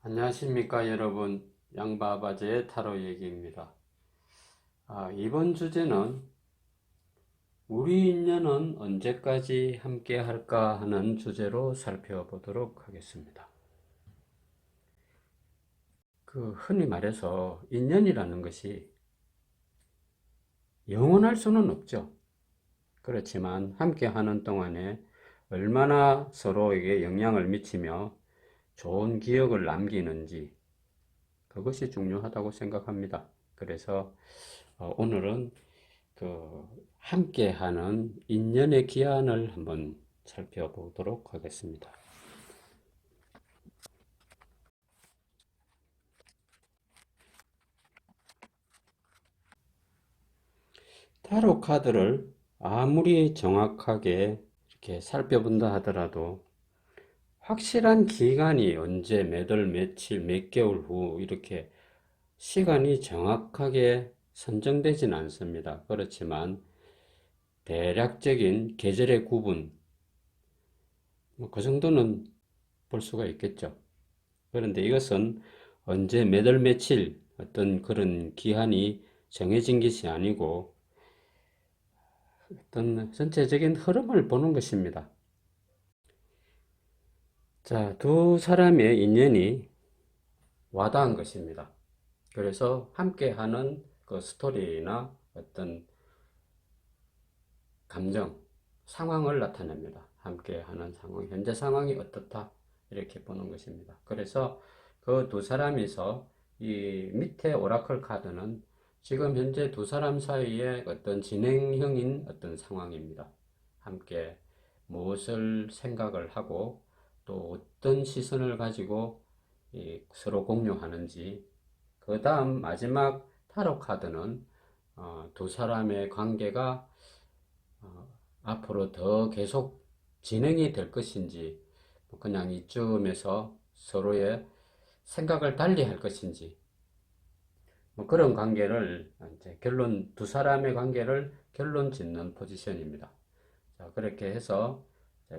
안녕하십니까 여러분, 양바바제의 타로 얘기입니다. 이번 주제는 우리 인연은 언제까지 함께 할까 하는 주제로 살펴보도록 하겠습니다. 흔히 말해서 인연이라는 것이 영원할 수는 없죠. 그렇지만 함께 하는 동안에 얼마나 서로에게 영향을 미치며 좋은 기억을 남기는지, 그것이 중요하다고 생각합니다. 그래서 오늘은 함께하는 인연의 기한을 한번 살펴보도록 하겠습니다. 타로 카드를 아무리 정확하게 이렇게 살펴본다 하더라도 확실한 기간이 언제, 몇 월, 며칠, 몇 개월 후 이렇게 시간이 정확하게 선정되진 않습니다. 그렇지만 대략적인 계절의 구분, 그 정도는 볼 수가 있겠죠. 그런데 이것은 언제, 몇 월, 며칠 어떤 그런 기한이 정해진 것이 아니고 어떤 전체적인 흐름을 보는 것입니다. 자, 두 사람의 인연이 와닿은 것입니다. 그래서 함께하는 그 스토리나 어떤 감정, 상황을 나타냅니다. 함께하는 상황, 현재 상황이 어떻다 이렇게 보는 것입니다. 그래서 그 두 사람이서 이 밑에 오라클 카드는 지금 현재 두 사람 사이에 어떤 진행형인 어떤 상황입니다. 함께 무엇을 생각을 하고 또 어떤 시선을 가지고 서로 공유하는지, 그 다음 마지막 타로 카드는 두 사람의 관계가 앞으로 더 계속 진행이 될 것인지, 그냥 이쯤에서 서로의 생각을 달리 할 것인지, 그런 관계를 이제 두 사람의 관계를 결론 짓는 포지션입니다. 자, 그렇게 해서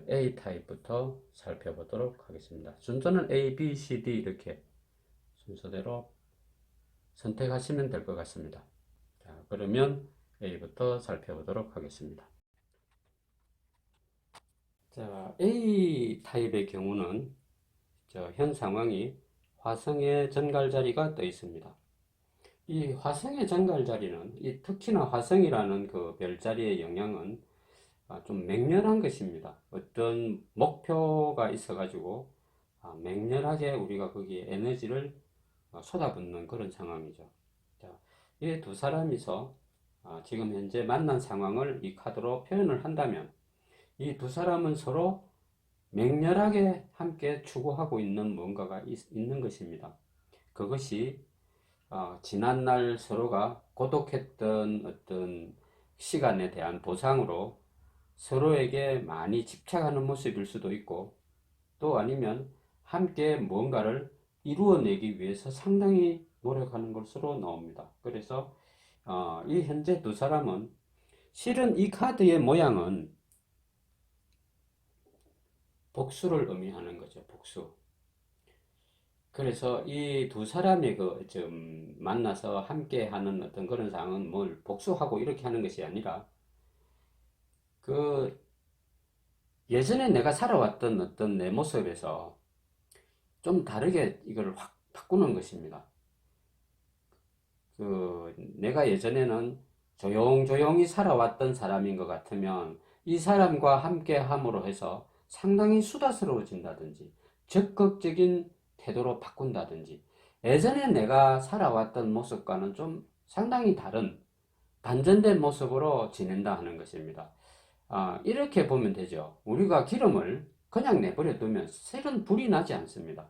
A 타입부터 살펴보도록 하겠습니다. 순서는 A, B, C, D 이렇게 순서대로 선택하시면 될 것 같습니다. 자, 그러면 A부터 살펴보도록 하겠습니다. 자, A 타입의 경우는 현 상황이 화성의 전갈 자리가 떠 있습니다. 이 화성의 전갈 자리는 특히나 화성이라는 그 별자리의 영향은 좀 맹렬한 것입니다. 어떤 목표가 있어가지고 맹렬하게 우리가 거기에 에너지를 쏟아붓는 그런 상황이죠. 자, 이 두 사람이서 지금 현재 만난 상황을 이 카드로 표현을 한다면 이 두 사람은 서로 맹렬하게 함께 추구하고 있는 뭔가가 있는 것입니다. 그것이 지난날 서로가 고독했던 어떤 시간에 대한 보상으로 서로에게 많이 집착하는 모습일 수도 있고, 또 아니면 함께 뭔가를 이루어내기 위해서 상당히 노력하는 것으로 나옵니다. 그래서 이 현재 두 사람은 실은 이 카드의 모양은 복수를 의미하는 거죠. 복수. 그래서 이 두 사람이 좀 만나서 함께 하는 어떤 그런 상황은 뭘 복수하고 이렇게 하는 것이 아니라 그 예전에 내가 살아왔던 어떤 내 모습에서 좀 다르게 이걸 확 바꾸는 것입니다. 내가 예전에는 조용조용히 살아왔던 사람인 것 같으면 이 사람과 함께 함으로 해서 상당히 수다스러워진다든지 적극적인 태도로 바꾼다든지, 예전에 내가 살아왔던 모습과는 좀 상당히 다른 반전된 모습으로 지낸다 하는 것입니다. 이렇게 보면 되죠. 우리가 기름을 그냥 내버려 두면 실은 불이 나지 않습니다.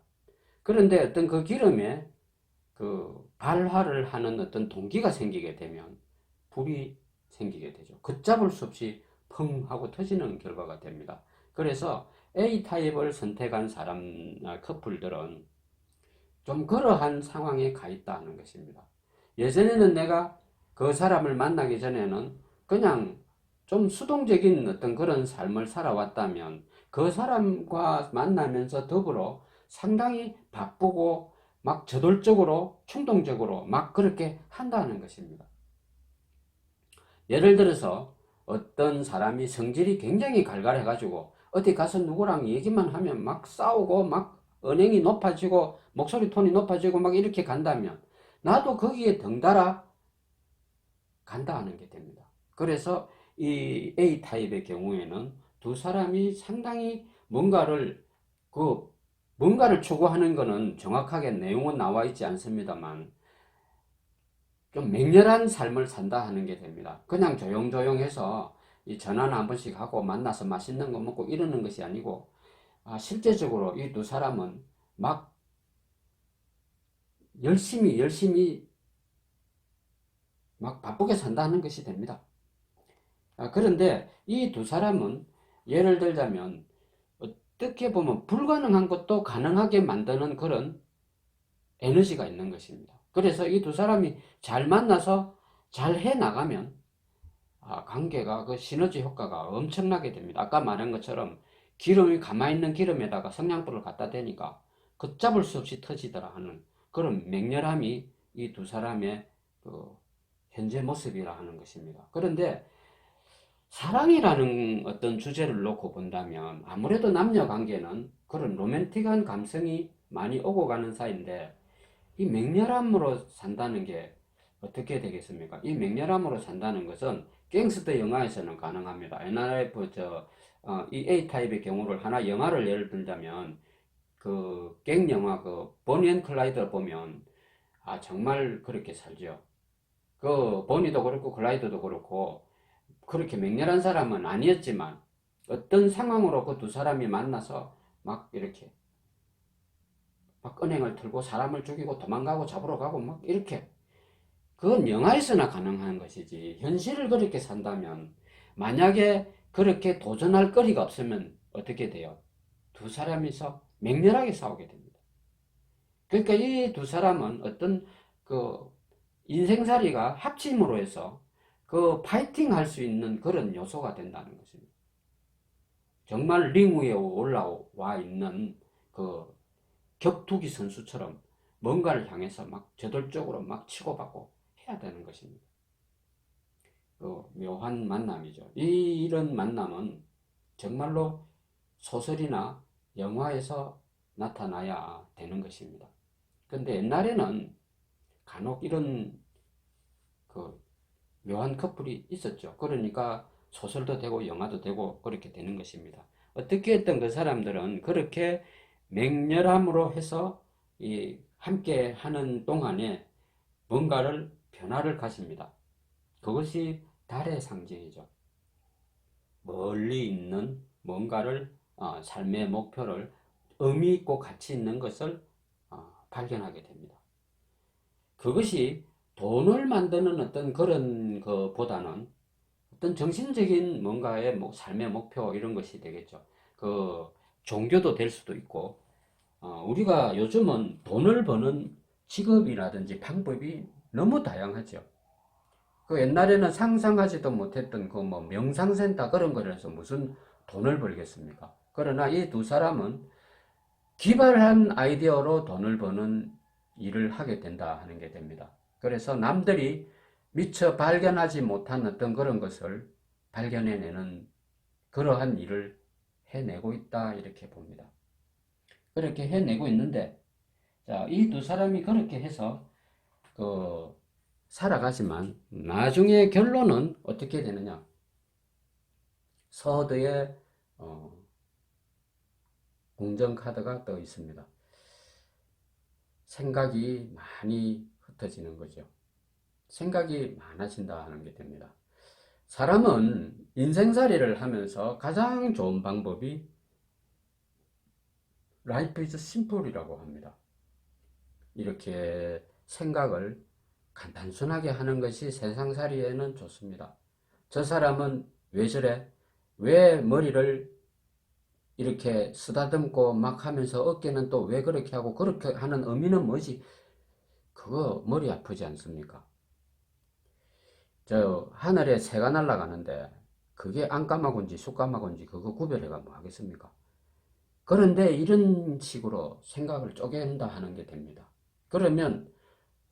그런데 어떤 그 기름에 발화를 하는 어떤 동기가 생기게 되면 불이 생기게 되죠. 걷잡을 수 없이 펑 하고 터지는 결과가 됩니다. 그래서 A 타입을 선택한 커플들은 좀 그러한 상황에 가 있다는 것입니다. 예전에는 내가 그 사람을 만나기 전에는 그냥 좀 수동적인 어떤 그런 삶을 살아왔다면 그 사람과 만나면서 더불어 상당히 바쁘고 막 저돌적으로 충동적으로 막 그렇게 한다는 것입니다. 예를 들어서 어떤 사람이 성질이 굉장히 갈갈해 가지고 어디 가서 누구랑 얘기만 하면 막 싸우고 막 언행이 높아지고 목소리 톤이 높아지고 막 이렇게 간다면 나도 거기에 덩달아 간다 하는 게 됩니다. 그래서 이 A타입의 경우에는 두 사람이 상당히 뭔가를 추구하는 것은 정확하게 내용은 나와 있지 않습니다만 좀 맹렬한 삶을 산다 하는 게 됩니다. 그냥 조용조용해서 이 전화나 한 번씩 하고 만나서 맛있는 거 먹고 이러는 것이 아니고 실제적으로 이 두 사람은 막 열심히 막 바쁘게 산다는 것이 됩니다. 그런데 이 두 사람은 예를 들자면 어떻게 보면 불가능한 것도 가능하게 만드는 그런 에너지가 있는 것입니다. 그래서 이 두 사람이 잘 만나서 잘 해 나가면 관계가 그 시너지 효과가 엄청나게 됩니다. 아까 말한 것처럼 기름이 가만히 있는 기름에다가 성냥불을 갖다 대니까 걷잡을 수 없이 터지더라 하는 그런 맹렬함이 이 두 사람의 그 현재 모습이라 하는 것입니다. 그런데 사랑이라는 어떤 주제를 놓고 본다면 아무래도 남녀 관계는 그런 로맨틱한 감성이 많이 오고 가는 사이인데 이 맹렬함으로 산다는 게 어떻게 되겠습니까? 이 맹렬함으로 산다는 것은 갱스터 영화에서는 가능합니다. 옛날에 이 A타입의 경우를 하나 영화를 예를 들자면 그 갱 영화 그 보니 앤 클라이드 보면 정말 그렇게 살죠. 그 보니도 그렇고 클라이드도 그렇고 그렇게 맹렬한 사람은 아니었지만 어떤 상황으로 그 두 사람이 만나서 막 이렇게 막 은행을 털고 사람을 죽이고 도망가고 잡으러 가고 막 이렇게 그건 영화에서나 가능한 것이지 현실을 그렇게 산다면 만약에 그렇게 도전할 거리가 없으면 어떻게 돼요? 두 사람이서 맹렬하게 싸우게 됩니다. 그러니까 이 두 사람은 어떤 그 인생살이가 합심으로 해서 그 파이팅 할 수 있는 그런 요소가 된다는 것입니다. 정말 링 위에 올라와 있는 그 격투기 선수처럼 뭔가를 향해서 막 저돌적으로 막 치고받고 해야 되는 것입니다. 그 묘한 만남이죠. 이런 만남은 정말로 소설이나 영화에서 나타나야 되는 것입니다. 근데 옛날에는 간혹 이런 그 묘한 커플이 있었죠. 그러니까 소설도 되고 영화도 되고 그렇게 되는 것입니다. 어떻게 했던 그 사람들은 그렇게 맹렬함으로 해서 이 함께 하는 동안에 뭔가를 변화를 가집니다. 그것이 달의 상징이죠. 멀리 있는 뭔가를 삶의 목표를 의미 있고 가치 있는 것을 발견하게 됩니다. 그것이 돈을 만드는 어떤 그런 것보다는 어떤 정신적인 뭔가의 삶의 목표 이런 것이 되겠죠. 그 종교도 될 수도 있고 우리가 요즘은 돈을 버는 직업이라든지 방법이 너무 다양하죠. 그 옛날에는 상상하지도 못했던 그 뭐 명상센터 그런 거라서 무슨 돈을 벌겠습니까? 그러나 이 두 사람은 기발한 아이디어로 돈을 버는 일을 하게 된다 하는 게 됩니다. 그래서 남들이 미처 발견하지 못한 어떤 그런 것을 발견해내는 그러한 일을 해내고 있다 이렇게 봅니다. 그렇게 해내고 있는데 이 두 사람이 그렇게 해서 그 살아가지만 나중에 결론은 어떻게 되느냐? 서드에 공정 카드가 떠 있습니다. 생각이 많이 흩어지는 거죠. 생각이 많아진다 하는 게 됩니다. 사람은 인생살이를 하면서 가장 좋은 방법이 라이프 이즈 심플이라고 합니다. 이렇게 생각을 단순하게 하는 것이 세상살이에는 좋습니다. 저 사람은 왜 저래? 왜 머리를 이렇게 쓰다듬고 막 하면서 어깨는 또 왜 그렇게 하고 그렇게 하는 의미는 뭐지? 그거 머리 아프지 않습니까? 저 하늘에 새가 날아가는데 그게 안까마고인지 숫까마고인지 그거 구별해가 뭐 하겠습니까? 그런데 이런 식으로 생각을 쪼갠다 하는 게 됩니다. 그러면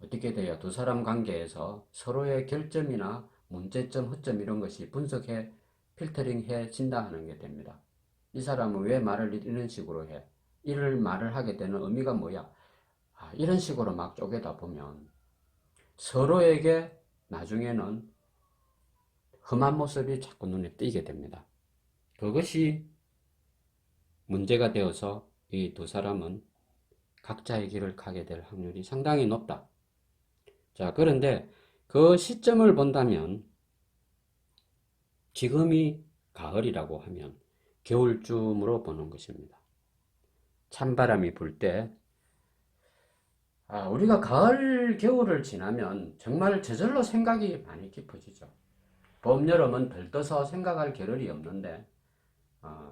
어떻게 돼요? 두 사람 관계에서 서로의 결점이나 문제점, 허점 이런 것이 분석해 필터링해 진다 하는 게 됩니다. 이 사람은 왜 말을 이런 식으로 해? 이를 말을 하게 되는 의미가 뭐야? 이런 식으로 막 쪼개다 보면 서로에게 나중에는 험한 모습이 자꾸 눈에 띄게 됩니다. 그것이 문제가 되어서 이 두 사람은 각자의 길을 가게 될 확률이 상당히 높다. 자, 그런데 그 시점을 본다면 지금이 가을이라고 하면 겨울쯤으로 보는 것입니다. 찬바람이 불 때, 우리가 가을, 겨울을 지나면 정말 저절로 생각이 많이 깊어지죠. 봄, 여름은 들떠서 생각할 겨를이 없는데, 어,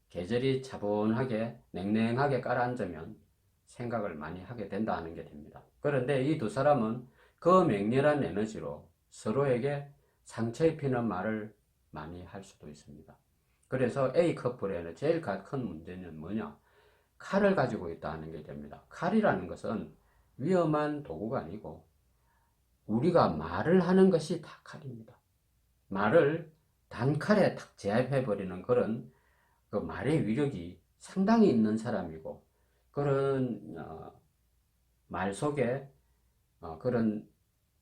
계절이 차분하게, 냉랭하게 깔아앉으면 생각을 많이 하게 된다는 게 됩니다. 그런데 이 두 사람은 그 맹렬한 에너지로 서로에게 상처 입히는 말을 많이 할 수도 있습니다. 그래서 A 커플에는 제일 큰 문제는 뭐냐? 칼을 가지고 있다는 게 됩니다. 칼이라는 것은 위험한 도구가 아니고 우리가 말을 하는 것이 다 칼입니다. 말을 단칼에 탁 제압해버리는 그런 그 말의 위력이 상당히 있는 사람이고 그런 말 속에 그런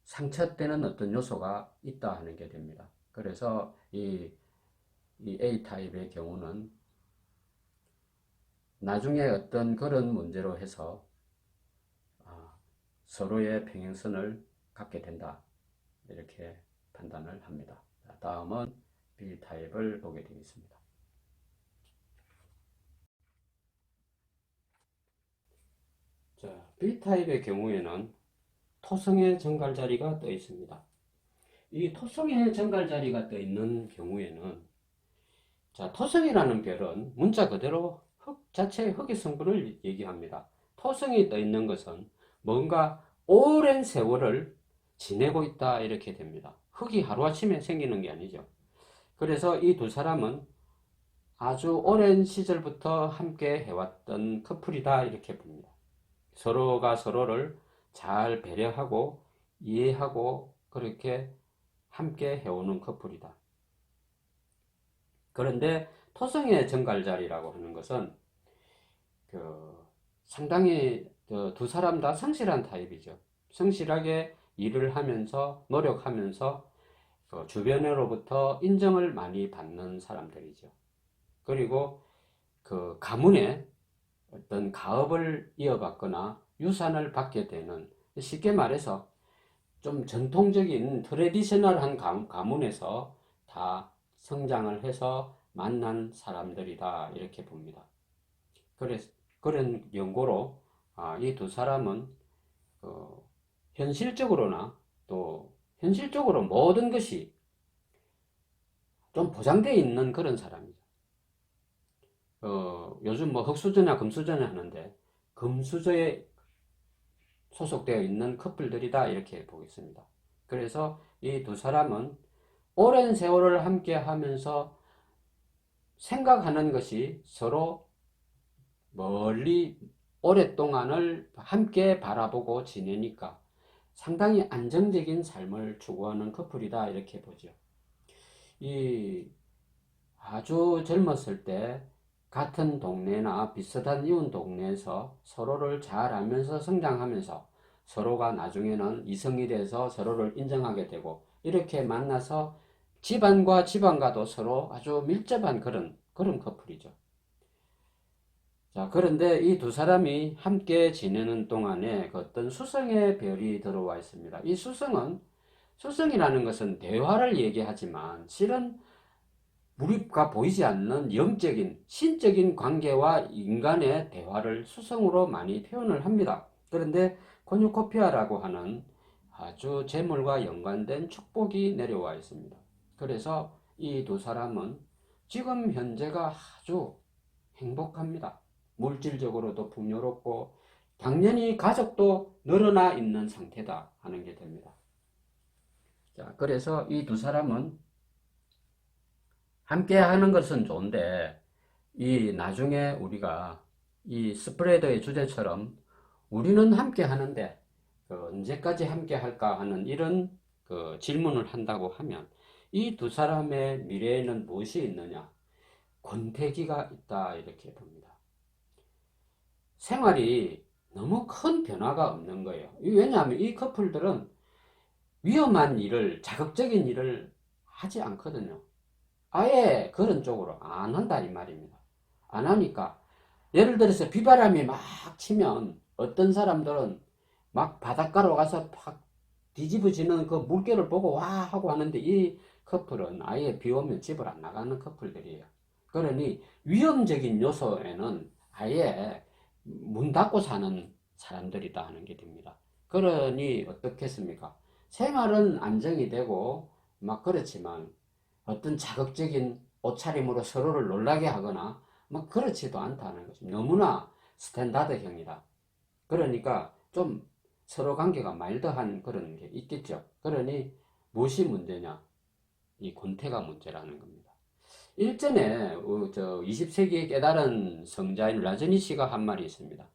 상처되는 어떤 요소가 있다 하는 게 됩니다. 그래서 이 A타입의 경우는 나중에 어떤 그런 문제로 해서 서로의 평행선을 갖게 된다. 이렇게 판단을 합니다. 다음은 B타입을 보게 되겠습니다. 자, B타입의 경우에는 토성의 정갈 자리가 떠 있습니다. 이 토성의 정갈 자리가 떠 있는 경우에는 자, 토성이라는 별은 문자 그대로 흙 자체의 흙의 성분을 얘기합니다. 토성이 떠 있는 것은 뭔가 오랜 세월을 지내고 있다 이렇게 됩니다. 흙이 하루아침에 생기는 게 아니죠. 그래서 이 두 사람은 아주 오랜 시절부터 함께 해왔던 커플이다 이렇게 봅니다. 서로가 서로를 잘 배려하고 이해하고 그렇게 함께 해오는 커플이다. 그런데 토성의 정갈자리라고 하는 것은 상당히 두 사람 다 성실한 타입이죠. 성실하게 일을 하면서 노력하면서 주변으로부터 인정을 많이 받는 사람들이죠. 그리고 그 가문에 어떤 가업을 이어받거나 유산을 받게 되는 쉽게 말해서 좀 전통적인 트레디셔널한 가문에서 다 성장을 해서 만난 사람들이다 이렇게 봅니다. 그런 연고로 이 두 사람은 현실적으로나 또 현실적으로 모든 것이 좀 보장되어 있는 그런 사람이죠. 요즘 뭐 흙수저냐 금수저냐 하는데 금수저에 소속되어 있는 커플들이다 이렇게 보겠습니다. 그래서 이 두 사람은 오랜 세월을 함께 하면서 생각하는 것이 서로 멀리 오랫동안을 함께 바라보고 지내니까 상당히 안정적인 삶을 추구하는 커플이다 이렇게 보죠. 이 아주 젊었을 때 같은 동네나 비슷한 이웃 동네에서 서로를 잘 알면서 성장하면서 서로가 나중에는 이성이 돼서 서로를 인정하게 되고 이렇게 만나서 집안과 집안과도 서로 아주 밀접한 그런 커플이죠. 자, 그런데 이 두 사람이 함께 지내는 동안에 그 어떤 수성의 별이 들어와 있습니다. 이 수성이라는 것은 대화를 얘기하지만 실은 무립과 보이지 않는 영적인, 신적인 관계와 인간의 대화를 수성으로 많이 표현을 합니다. 그런데 코뉴코피아라고 하는 아주 재물과 연관된 축복이 내려와 있습니다. 그래서 이 두 사람은 지금 현재가 아주 행복합니다. 물질적으로도 풍요롭고 당연히 가족도 늘어나 있는 상태다 하는 게 됩니다. 자, 그래서 이 두 사람은 함께 하는 것은 좋은데 이 나중에 우리가 이 스프레더의 주제처럼 우리는 함께 하는데 언제까지 함께 할까 하는 이런 질문을 한다고 하면 이 두 사람의 미래에는 무엇이 있느냐? 권태기가 있다 이렇게 봅니다. 생활이 너무 큰 변화가 없는 거예요. 왜냐하면 이 커플들은 위험한 일을, 자극적인 일을 하지 않거든요. 아예 그런 쪽으로 안 한다 이 말입니다. 안 하니까 예를 들어서 비바람이 막 치면 어떤 사람들은 막 바닷가로 가서 팍 뒤집어지는 그 물결을 보고 와 하고 하는데 이 커플은 아예 비 오면 집을 안 나가는 커플들이에요. 그러니 위험적인 요소에는 아예 문 닫고 사는 사람들이다 하는 게 됩니다. 그러니 어떻겠습니까? 생활은 안정이 되고 막 그렇지만 어떤 자극적인 옷차림으로 서로를 놀라게 하거나 막 그렇지도 않다는 거죠. 너무나 스탠다드형이다. 그러니까 좀 서로 관계가 마일드한 그런 게 있겠죠. 그러니 무엇이 문제냐? 이 권태가 문제라는 겁니다. 일전에 20세기의 깨달은 성자인 라저니 씨가 한 말이 있습니다.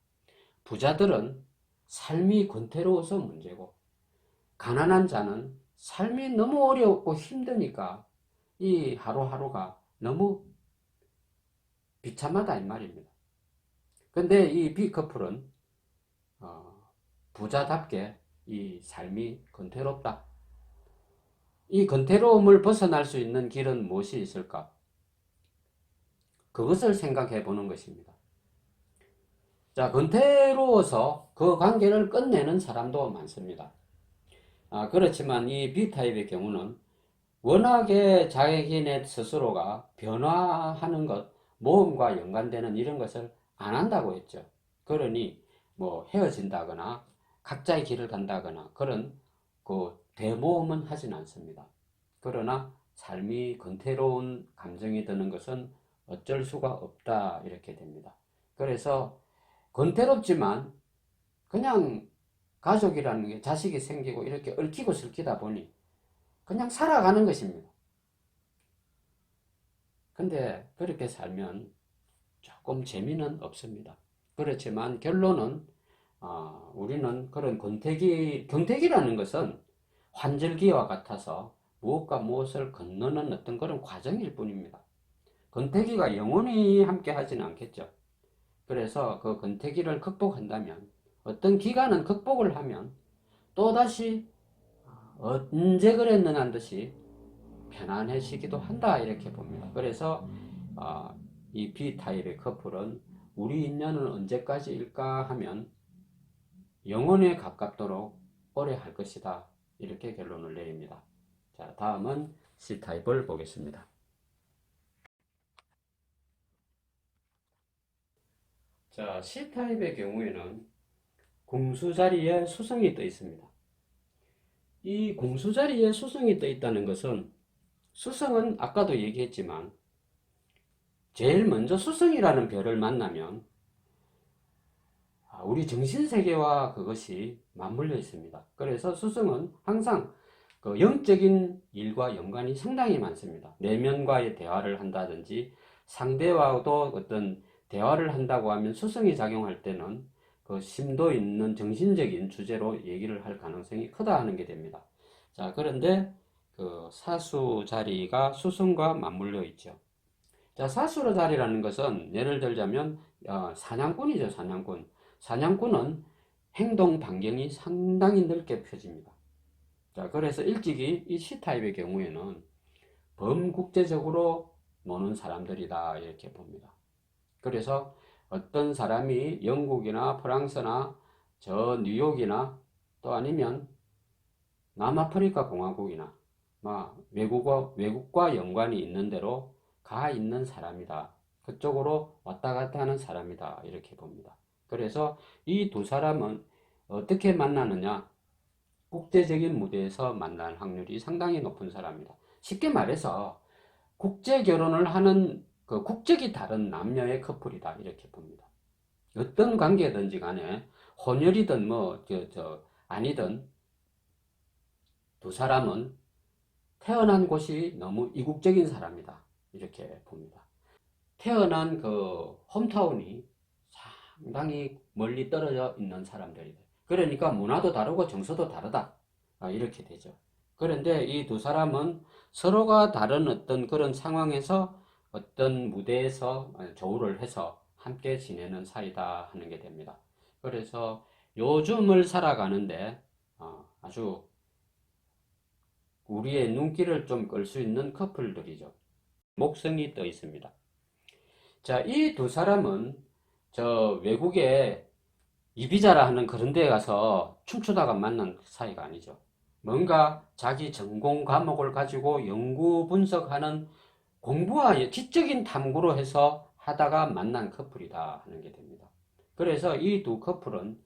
부자들은 삶이 권태로워서 문제고 가난한 자는 삶이 너무 어렵고 힘드니까 이 하루하루가 너무 비참하다 이 말입니다. 근데 이 B커플은 부자답게 이 삶이 권태롭다. 이 권태로움을 벗어날 수 있는 길은 무엇이 있을까? 그것을 생각해 보는 것입니다. 자, 권태로워서 그 관계를 끝내는 사람도 많습니다. 그렇지만 이 B타입의 경우는 워낙에 자기네 스스로가 변화하는 것, 모험과 연관되는 이런 것을 안 한다고 했죠. 그러니 뭐 헤어진다거나 각자의 길을 간다거나 그런 대모험은 하진 않습니다. 그러나 삶이 권태로운 감정이 드는 것은 어쩔 수가 없다 이렇게 됩니다. 그래서 권태롭지만 그냥 가족이라는 게 자식이 생기고 이렇게 얽히고 설키다 보니 그냥 살아가는 것입니다. 근데 그렇게 살면 조금 재미는 없습니다. 그렇지만 결론은 우리는 그런 경태기라는 것은 환절기와 같아서 무엇과 무엇을 건너는 어떤 그런 과정일 뿐입니다. 권태기가 영원히 함께 하지는 않겠죠. 그래서 그 권태기를 극복한다면 어떤 기간은 극복을 하면 또다시 언제 그랬느냐는 듯이 편안해지기도 한다 이렇게 봅니다. 그래서 이 B타입의 커플은 우리 인연은 언제까지일까 하면 영혼에 가깝도록 오래 할 것이다 이렇게 결론을 내립니다. 자, 다음은 C타입을 보겠습니다. 자, C타입의 경우에는 공수 자리에 수성이 떠 있습니다. 이 공수 자리에 수성이 떠 있다는 것은 수성은 아까도 얘기했지만 제일 먼저 수성이라는 별을 만나면 우리 정신세계와 그것이 맞물려 있습니다. 그래서 수성은 항상 그 영적인 일과 연관이 상당히 많습니다. 내면과의 대화를 한다든지 상대와도 어떤 대화를 한다고 하면 수성이 작용할 때는 그 심도 있는 정신적인 주제로 얘기를 할 가능성이 크다 하는 게 됩니다. 자, 그런데 그 사수 자리가 수성과 맞물려 있죠. 자, 사수 자리라는 것은 예를 들자면 사냥꾼이죠, 사냥꾼. 사냥꾼은 행동 반경이 상당히 넓게 펴집니다. 자, 그래서 일찍이 이 C타입의 경우에는 범국제적으로 노는 사람들이다 이렇게 봅니다. 그래서 어떤 사람이 영국이나 프랑스나 저 뉴욕이나 또 아니면 남아프리카 공화국이나 외국과 연관이 있는 대로 가 있는 사람이다. 그쪽으로 왔다 갔다 하는 사람이다 이렇게 봅니다. 그래서 이 두 사람은 어떻게 만나느냐? 국제적인 무대에서 만날 확률이 상당히 높은 사람이다. 쉽게 말해서 국제 결혼을 하는 그 국적이 다른 남녀의 커플이다 이렇게 봅니다. 어떤 관계든지 간에 혼혈이든 아니든 두 사람은 태어난 곳이 너무 이국적인 사람이다 이렇게 봅니다. 태어난 그 홈타운이 상당히 멀리 떨어져 있는 사람들이다. 그러니까 문화도 다르고 정서도 다르다. 이렇게 되죠. 그런데 이 두 사람은 서로가 다른 어떤 그런 상황에서 어떤 무대에서 조우를 해서 함께 지내는 사이다 하는 게 됩니다. 그래서 요즘을 살아가는데 아주 우리의 눈길을 좀 끌 수 있는 커플들이죠. 목성이 떠 있습니다. 자, 이 두 사람은 저 외국에 이비자라 하는 그런 데 가서 춤추다가 만난 사이가 아니죠. 뭔가 자기 전공 과목을 가지고 연구 분석하는 공부와 지적인 탐구로 해서 하다가 만난 커플이다 하는 게 됩니다. 그래서 이 두 커플은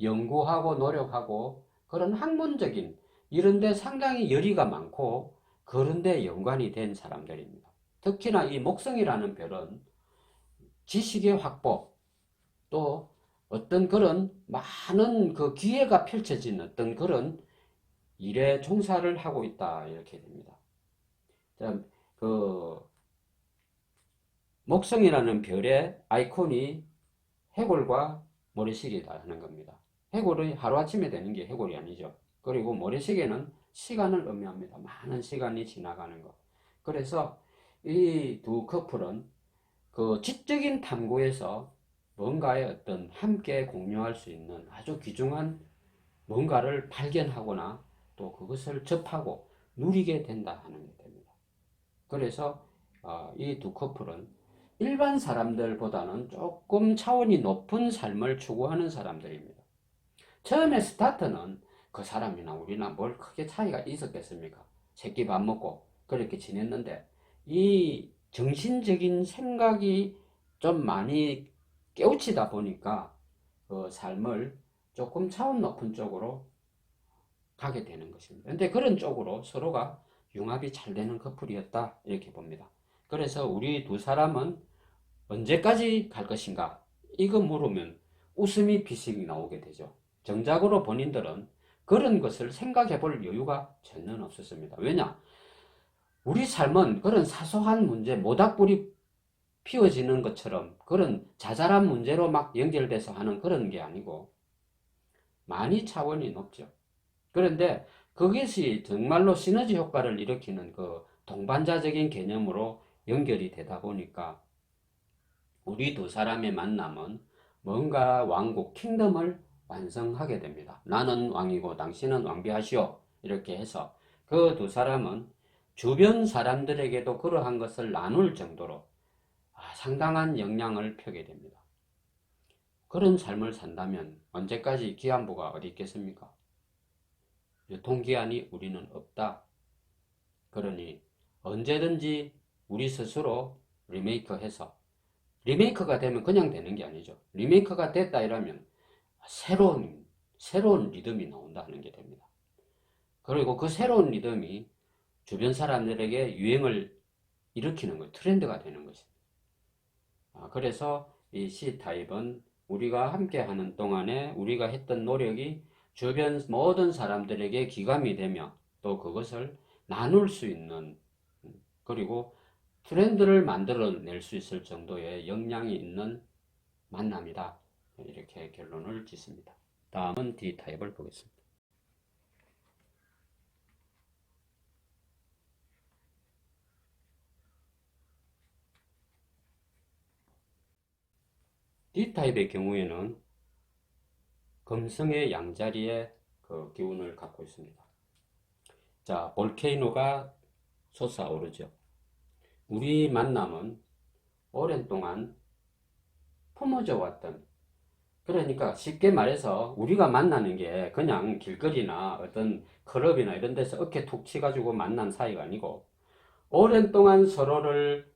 연구하고 노력하고 그런 학문적인 이런 데 상당히 열의가 많고 그런 데 연관이 된 사람들입니다. 특히나 이 목성이라는 별은 지식의 확보 또 어떤 그런 많은 그 기회가 펼쳐진 어떤 그런 일에 종사를 하고 있다 이렇게 됩니다. 자, 그 목성이라는 별의 아이콘이 해골과 모래시계다 하는 겁니다. 해골이 하루아침에 되는 게 해골이 아니죠. 그리고 모래시계는 시간을 의미합니다. 많은 시간이 지나가는 것. 그래서 이 두 커플은 그 지적인 탐구에서 뭔가의 어떤 함께 공유할 수 있는 아주 귀중한 뭔가를 발견하거나 또 그것을 접하고 누리게 된다 하는 게 됩니다. 그래서 이 두 커플은 일반 사람들보다는 조금 차원이 높은 삶을 추구하는 사람들입니다. 처음에 스타트는 그 사람이나 우리나 뭘 크게 차이가 있었겠습니까? 새끼 밥 먹고 그렇게 지냈는데 이 정신적인 생각이 좀 많이 깨우치다 보니까 그 삶을 조금 차원 높은 쪽으로 가게 되는 것입니다. 근데 그런 쪽으로 서로가 융합이 잘 되는 커플이었다 이렇게 봅니다. 그래서 우리 두 사람은 언제까지 갈 것인가? 이거 물으면 웃음이 비식이 나오게 되죠. 정작으로 본인들은 그런 것을 생각해 볼 여유가 전혀 없었습니다. 왜냐? 우리 삶은 그런 사소한 문제, 모닥불이 피워지는 것처럼 그런 자잘한 문제로 막 연결돼서 하는 그런 게 아니고 많이 차원이 높죠. 그런데 그것이 정말로 시너지 효과를 일으키는 그 동반자적인 개념으로 연결이 되다 보니까 우리 두 사람의 만남은 뭔가 왕국, 킹덤을 완성하게 됩니다. 나는 왕이고 당신은 왕비하시오. 이렇게 해서 그 두 사람은 주변 사람들에게도 그러한 것을 나눌 정도로 상당한 영향을 펴게 됩니다. 그런 삶을 산다면 언제까지 기한부가 어디 있겠습니까? 유통기한이 우리는 없다. 그러니 언제든지 우리 스스로 리메이크해서 리메이크가 되면 그냥 되는 게 아니죠. 리메이크가 됐다 이러면 새로운 리듬이 나온다는 게 됩니다. 그리고 그 새로운 리듬이 주변 사람들에게 유행을 일으키는 것, 트렌드가 되는 것입니다. 그래서 이 C타입은 우리가 함께 하는 동안에 우리가 했던 노력이 주변 모든 사람들에게 기감이 되며 또 그것을 나눌 수 있는 그리고 트렌드를 만들어낼 수 있을 정도의 역량이 있는 만남이다. 이렇게 결론을 짓습니다. 다음은 D타입을 보겠습니다. D타입의 경우에는 금성의 양자리에 그 기운을 갖고 있습니다. 자, 볼케이노가 솟아오르죠. 우리 만남은 오랜 동안 품어져 왔던 그러니까 쉽게 말해서 우리가 만나는 게 그냥 길거리나 어떤 클럽이나 이런 데서 어깨 툭 치가지고 만난 사이가 아니고 오랜 동안 서로를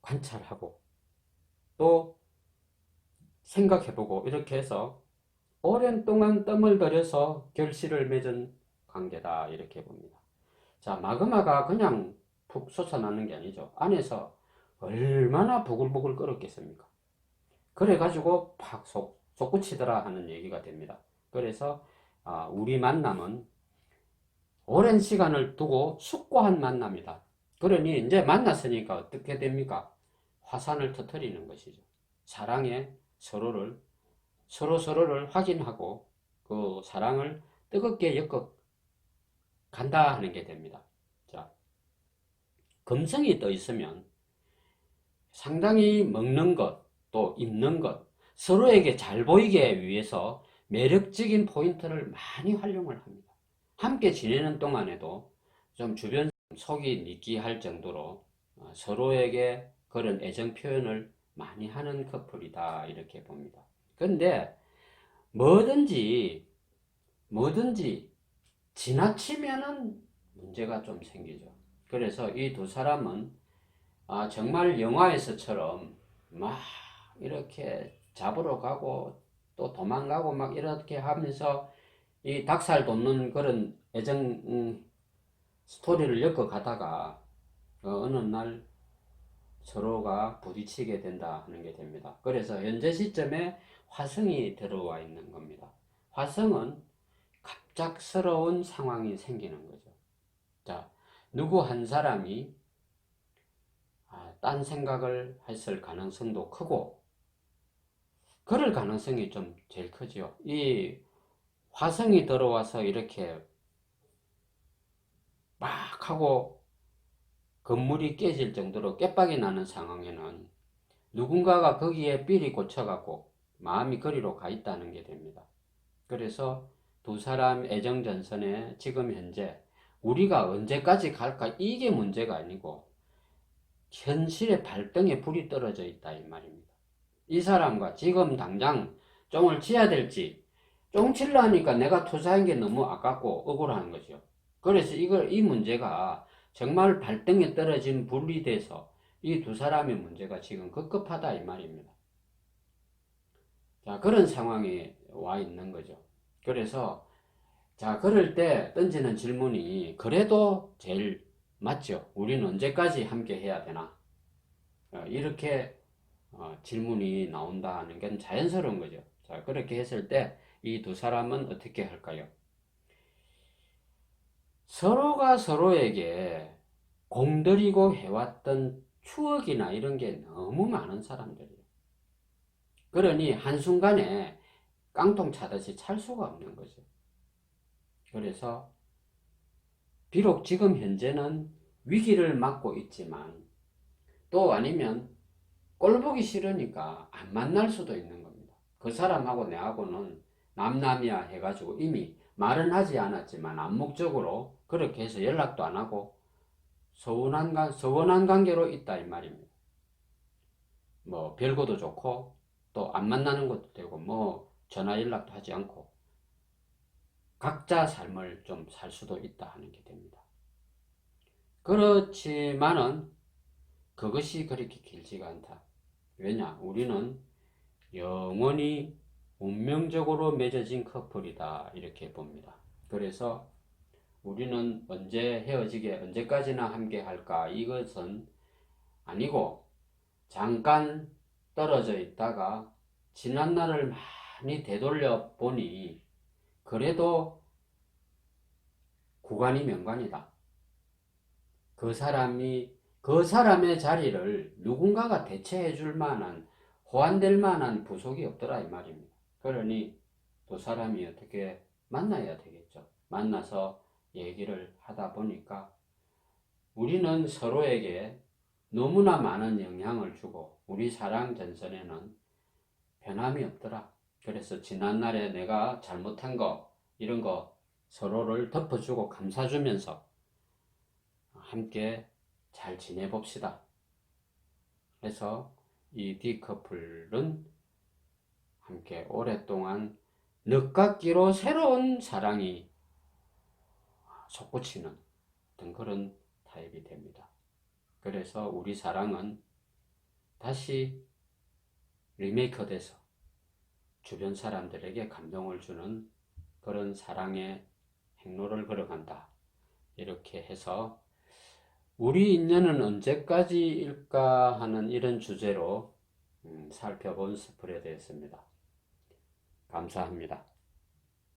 관찰하고 또 생각해보고 이렇게 해서 오랜 동안 땀을 들여서 결실을 맺은 관계다 이렇게 봅니다. 자, 마그마가 그냥 푹 솟아나는 게 아니죠. 안에서 얼마나 부글부글 끓었겠습니까? 그래가지고 팍 솟구치더라 하는 얘기가 됩니다. 그래서 우리 만남은 오랜 시간을 두고 숙고한 만남이다. 그러니 이제 만났으니까 어떻게 됩니까? 화산을 터뜨리는 것이죠. 사랑에 서로를 확인하고 그 사랑을 뜨겁게 엮어 간다 하는 게 됩니다. 자, 금성이 떠 있으면 상당히 먹는 것, 또 입는 것, 서로에게 잘 보이게 위해서 매력적인 포인트를 많이 활용을 합니다. 함께 지내는 동안에도 좀 주변 속이 느끼할 정도로 서로에게 그런 애정 표현을 많이 하는 커플이다 이렇게 봅니다. 그런데 뭐든지 지나치면은 문제가 좀 생기죠. 그래서 이 두 사람은 정말 영화에서처럼 막 이렇게 잡으러 가고 또 도망가고 막 이렇게 하면서 이 닭살 돋는 그런 애정 스토리를 엮어가다가 어느 날 서로가 부딪히게 된다 하는 게 됩니다. 그래서 현재 시점에 화성이 들어와 있는 겁니다. 화성은 갑작스러운 상황이 생기는 거죠. 자, 누구 한 사람이 딴 생각을 했을 가능성도 크고 그럴 가능성이 좀 제일 크죠. 이 화성이 들어와서 이렇게 막 하고 건물이 깨질 정도로 깨박이 나는 상황에는 누군가가 거기에 삘이 꽂혀갖고 마음이 거리로 가 있다는 게 됩니다. 그래서 두 사람 애정전선에 지금 현재 우리가 언제까지 갈까 이게 문제가 아니고 현실의 발등에 불이 떨어져 있다 이 말입니다. 이 사람과 지금 당장 쫑을 치야 될지 쫑 칠라 하니까 내가 투자한 게 너무 아깝고 억울한 거죠. 그래서 이 문제가 정말 발등에 떨어진 불이 돼서 이 두 사람의 문제가 지금 급급하다 이 말입니다. 자, 그런 상황에 와 있는 거죠. 그래서 자, 그럴 때 던지는 질문이 그래도 제일 맞죠. 우리는 언제까지 함께 해야 되나? 이렇게 질문이 나온다는 건 자연스러운 거죠. 자, 그렇게 했을 때 이 두 사람은 어떻게 할까요? 서로가 서로에게 공들이고 해왔던 추억이나 이런 게 너무 많은 사람들이에요. 그러니 한순간에 깡통 차듯이 찰 수가 없는 거죠. 그래서 비록 지금 현재는 위기를 맞고 있지만 또 아니면 꼴 보기 싫으니까 안 만날 수도 있는 겁니다. 그 사람하고 내하고는 남남이야 해가지고 이미 말은 하지 않았지만 암묵적으로 그렇게 해서 연락도 안 하고 서운한 관계로 있다 이 말입니다. 뭐 별거도 좋고 또 안 만나는 것도 되고 뭐 전화 연락도 하지 않고 각자 삶을 좀 살 수도 있다 하는 게 됩니다. 그렇지만은 그것이 그렇게 길지가 않다. 왜냐? 우리는 영원히 운명적으로 맺어진 커플이다 이렇게 봅니다. 그래서 우리는 언제까지나 함께 할까 이것은 아니고 잠깐 떨어져 있다가 지난 날을 많이 되돌려 보니 그래도 구간이 명간이다. 그 사람의 자리를 누군가가 대체해 줄 만한 호환될 만한 부속이 없더라 이 말입니다. 그러니 두 사람이 어떻게 만나야 되겠죠. 만나서 얘기를 하다 보니까 우리는 서로에게 너무나 많은 영향을 주고 우리 사랑 전선에는 변함이 없더라. 그래서 지난날에 내가 잘못한 거 이런 거 서로를 덮어주고 감싸주면서 함께 잘 지내봅시다. 그래서 이 D커플은 함께 오랫동안 늦깎이로 새로운 사랑이 솟구치는 어떤 그런 타입이 됩니다. 그래서 우리 사랑은 다시 리메이크 돼서 주변 사람들에게 감동을 주는 그런 사랑의 행로를 걸어간다. 이렇게 해서 우리 인연은 언제까지일까 하는 이런 주제로 살펴본 스프레드였습니다. 감사합니다.